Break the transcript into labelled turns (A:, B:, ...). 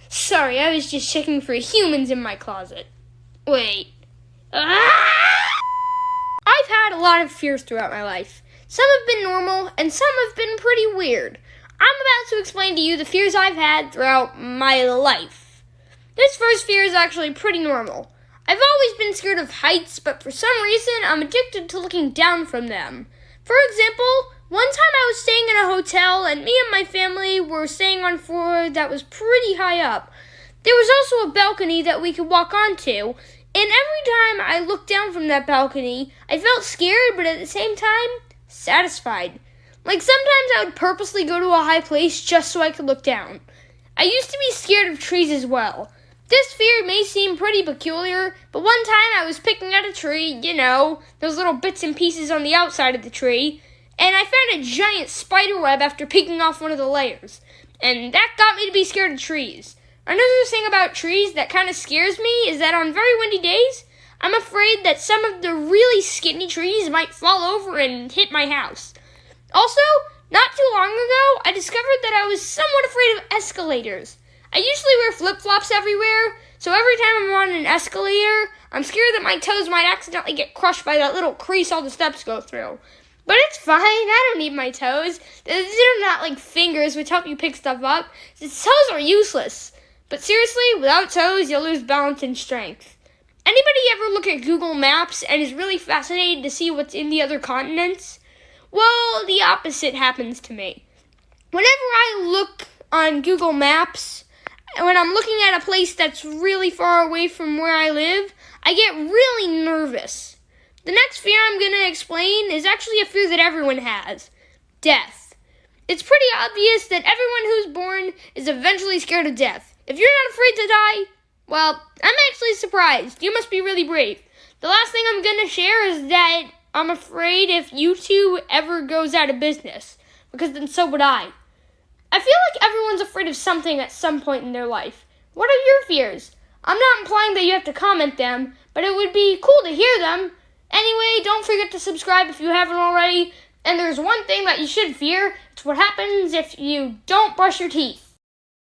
A: Sorry, I was just checking for humans in my closet. Wait. I've had a lot of fears throughout my life. Some have been normal, and some have been pretty weird. I'm about to explain to you the fears I've had throughout my life. This first fear is actually pretty normal. I've always been scared of heights, but for some reason, I'm addicted to looking down from them. For example, one time I was staying in a hotel, and me and my family were staying on a floor that was pretty high up. There was also a balcony that we could walk onto, and every time I looked down from that balcony, I felt scared, but at the same time, satisfied. Like sometimes I would purposely go to a high place just so I could look down. I used to be scared of trees as well. This fear may seem pretty peculiar, but one time I was picking at a tree, those little bits and pieces on the outside of the tree, and I found a giant spider web after picking off one of the layers, and that got me to be scared of trees. Another thing about trees that kind of scares me is that on very windy days, I'm afraid that some of the really skinny trees might fall over and hit my house. Also, not too long ago, I discovered that I was somewhat afraid of escalators. I usually wear flip-flops everywhere, so every time I'm on an escalator, I'm scared that my toes might accidentally get crushed by that little crease all the steps go through. But it's fine, I don't need my toes. They're not like fingers which help you pick stuff up. The toes are useless. But seriously, without toes, you'll lose balance and strength. Anybody ever look at Google Maps and is really fascinated to see what's in the other continents? Well, the opposite happens to me. Whenever I look on Google Maps, when I'm looking at a place that's really far away from where I live, I get really nervous. The next fear I'm going to explain is actually a fear that everyone has. Death. It's pretty obvious that everyone who's born is eventually scared of death. If you're not afraid to die, well, I'm actually surprised. You must be really brave. The last thing I'm going to share is that I'm afraid if YouTube ever goes out of business, because then so would I. I feel like everyone's afraid of something at some point in their life. What are your fears? I'm not implying that you have to comment them, but it would be cool to hear them. Anyway, don't forget to subscribe if you haven't already. And there's one thing that you should fear. It's what happens if you don't brush your teeth.